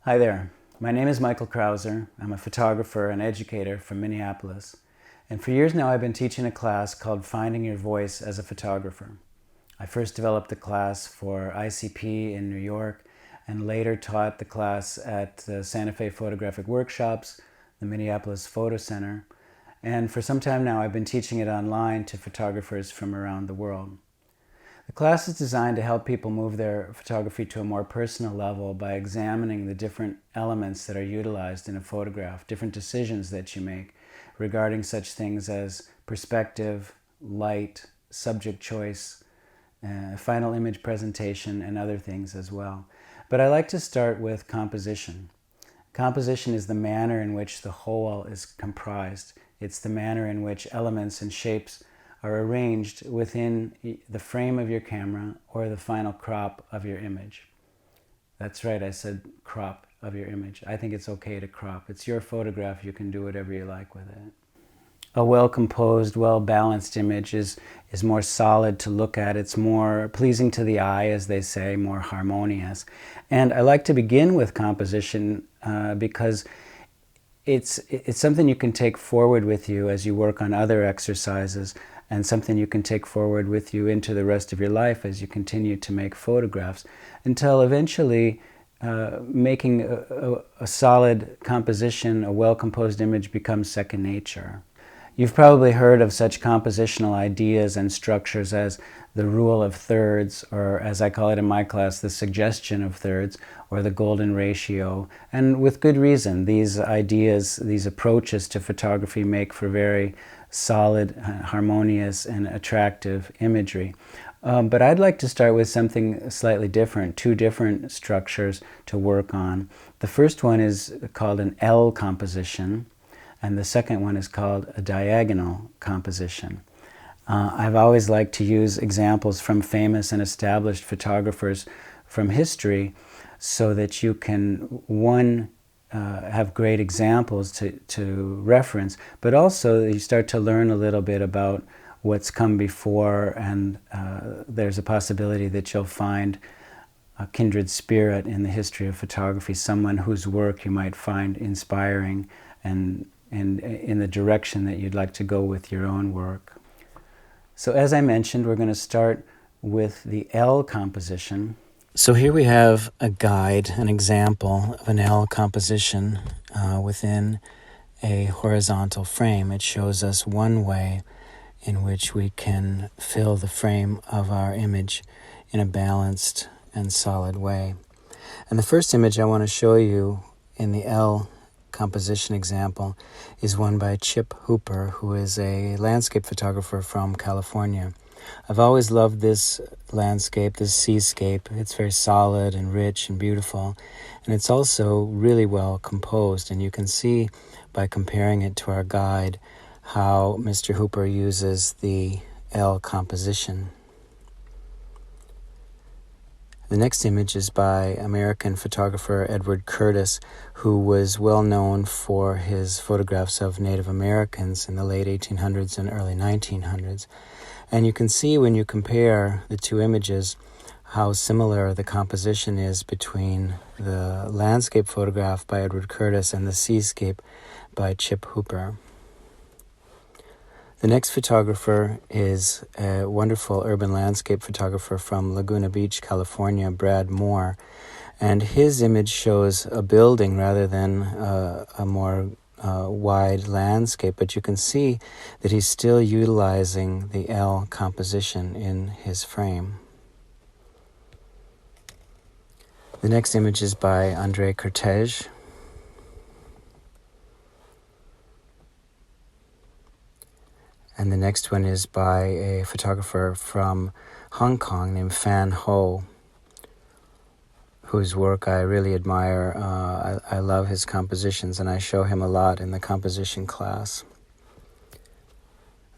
Hi there. My name is Michael Crouser. I'm a photographer and educator from Minneapolis. And for years now, I've been teaching a class called Finding Your Voice as a Photographer. I first developed the class for ICP in New York and later taught the class at the Santa Fe Photographic Workshops, the Minneapolis Photo Center. And for some time now, I've been teaching it online to photographers from around the world. The class is designed to help people move their photography to a more personal level by examining the different elements that are utilized in a photograph, different decisions that you make regarding such things as perspective, light, subject choice, final image presentation, and other things as well. But I like to start with composition. Composition is the manner in which the whole is comprised. It's the manner in which elements and shapes are arranged within the frame of your camera or the final crop of your image. That's right, I said crop of your image. I think it's okay to crop. It's your photograph. You can do whatever you like with it. A well-composed, well-balanced image is more solid to look at. It's more pleasing to the eye, as they say, more harmonious. And I like to begin with composition because it's something you can take forward with you as you work on other exercises, and something you can take forward with you into the rest of your life as you continue to make photographs, until eventually making a solid composition, a well-composed image becomes second nature. You've probably heard of such compositional ideas and structures as the rule of thirds, or as I call it in my class, the suggestion of thirds, or the golden ratio. And with good reason. These ideas, these approaches to photography make for very solid, harmonious, and attractive imagery. But I'd like to start with something slightly different, two different structures to work on. The first one is called an L composition, and the second one is called a diagonal composition. I've always liked to use examples from famous and established photographers from history so that you can, one, have great examples to reference, but also you start to learn a little bit about what's come before, and there's a possibility that you'll find a kindred spirit in the history of photography, someone whose work you might find inspiring and in the direction that you'd like to go with your own work. So as I mentioned, we're going to start with the L composition. So here we have a guide, an example of an L composition within a horizontal frame. It shows us one way in which we can fill the frame of our image in a balanced and solid way. And the first image I want to show you in the L composition example is one by Chip Hooper, who is a landscape photographer from California. I've always loved this landscape, this seascape. It's very solid and rich and beautiful, and it's also really well composed, and you can see by comparing it to our guide how Mr. Hooper uses the L composition. The next image is by American photographer Edward Curtis, who was well known for his photographs of Native Americans in the late 1800s and early 1900s. And you can see when you compare the two images how similar the composition is between the landscape photograph by Edward Curtis and the seascape by Chip Hooper. The next photographer is a wonderful urban landscape photographer from Laguna Beach, California, Brad Moore. And his image shows a building rather than a more wide landscape, but you can see that he's still utilizing the L composition in his frame. The next image is by André Cortege. And the next one is by a photographer from Hong Kong named Fan Ho, whose work I really admire. I love his compositions, and I show him a lot in the composition class.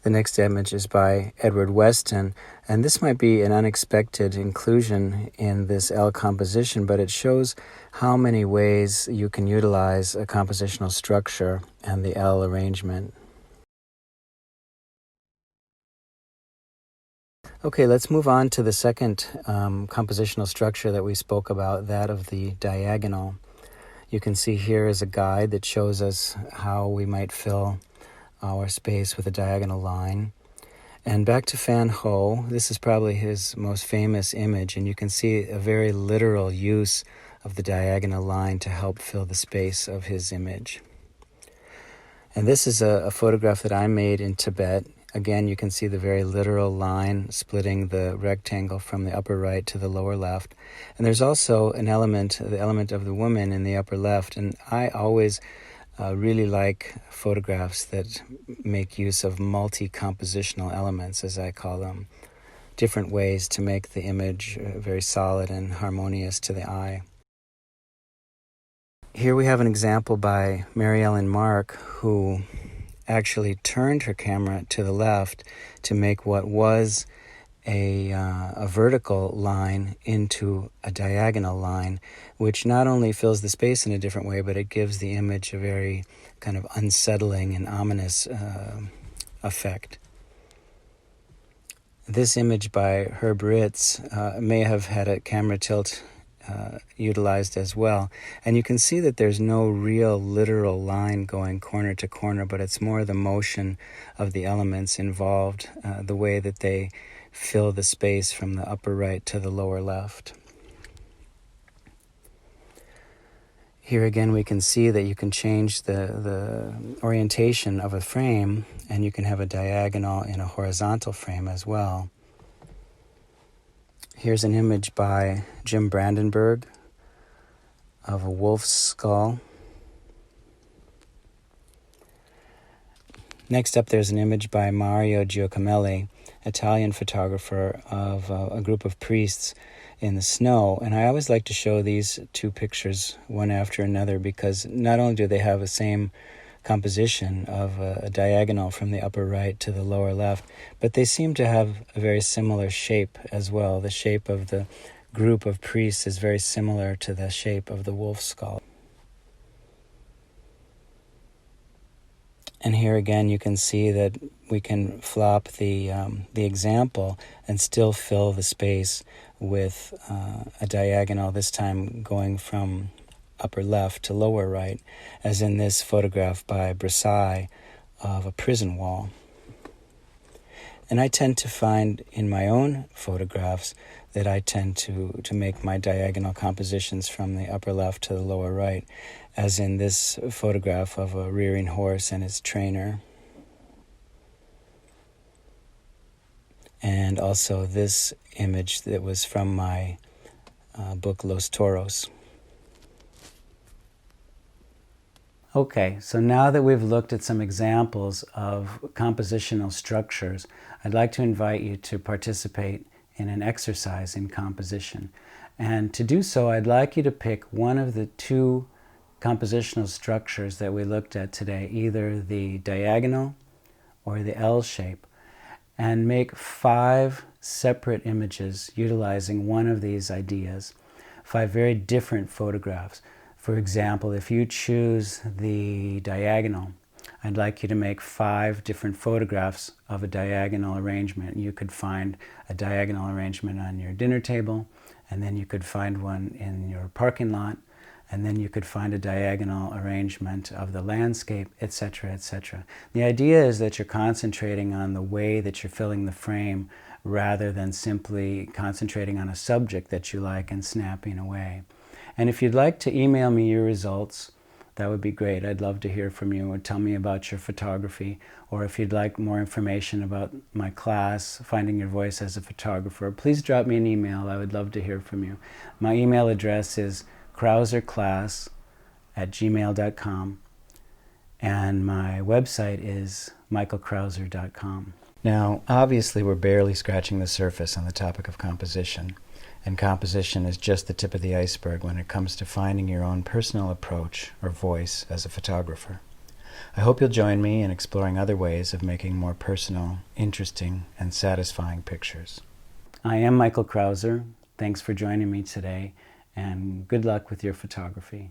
The next image is by Edward Weston, and this might be an unexpected inclusion in this L composition, but it shows how many ways you can utilize a compositional structure and the L arrangement. Okay, let's move on to the second compositional structure that we spoke about, that of the diagonal. You can see here is a guide that shows us how we might fill our space with a diagonal line. And back to Fan Ho, this is probably his most famous image, and you can see a very literal use of the diagonal line to help fill the space of his image. And this is a photograph that I made in Tibet. Again, you can see the very literal line splitting the rectangle from the upper right to the lower left. And there's also an element, the element of the woman in the upper left. And I always really like photographs that make use of multi-compositional elements, as I call them, different ways to make the image very solid and harmonious to the eye. Here we have an example by Mary Ellen Mark, who actually turned her camera to the left to make what was a vertical line into a diagonal line, which not only fills the space in a different way, but it gives the image a very kind of unsettling and ominous effect. This image by Herb Ritz may have had a camera tilt utilized as well. And you can see that there's no real literal line going corner to corner, but it's more the motion of the elements involved, the way that they fill the space from the upper right to the lower left. Here again we can see that you can change the orientation of a frame, and you can have a diagonal in a horizontal frame as well. Here's an image by Jim Brandenburg of a wolf's skull. Next up, there's an image by Mario Giacomelli, Italian photographer, of a group of priests in the snow. And I always like to show these two pictures one after another, because not only do they have the same composition of a diagonal from the upper right to the lower left, but they seem to have a very similar shape as well. The shape of the group of priests is very similar to the shape of the wolf skull. And here again you can see that we can flop the example and still fill the space with a diagonal, this time going from upper left to lower right, as in this photograph by Brassai of a prison wall. And I tend to find in my own photographs that I tend to make my diagonal compositions from the upper left to the lower right, as in this photograph of a rearing horse and its trainer. And also this image that was from my book Los Toros. Okay, so now that we've looked at some examples of compositional structures, I'd like to invite you to participate in an exercise in composition. And to do so, I'd like you to pick one of the two compositional structures that we looked at today, either the diagonal or the L shape, and make 5 separate images utilizing one of these ideas, 5 very different photographs. For example, if you choose the diagonal, I'd like you to make 5 different photographs of a diagonal arrangement. You could find a diagonal arrangement on your dinner table, and then you could find one in your parking lot, and then you could find a diagonal arrangement of the landscape, etc., etc. The idea is that you're concentrating on the way that you're filling the frame rather than simply concentrating on a subject that you like and snapping away. And if you'd like to email me your results, that would be great. I'd love to hear from you, or tell me about your photography. Or if you'd like more information about my class, Finding Your Voice as a Photographer, please drop me an email. I would love to hear from you. My email address is crouserclass@gmail.com, and my website is michaelcrouser.com. Now, obviously, we're barely scratching the surface on the topic of composition. And composition is just the tip of the iceberg when it comes to finding your own personal approach or voice as a photographer. I hope you'll join me in exploring other ways of making more personal, interesting, and satisfying pictures. I am Michael Crouser. Thanks for joining me today, and good luck with your photography.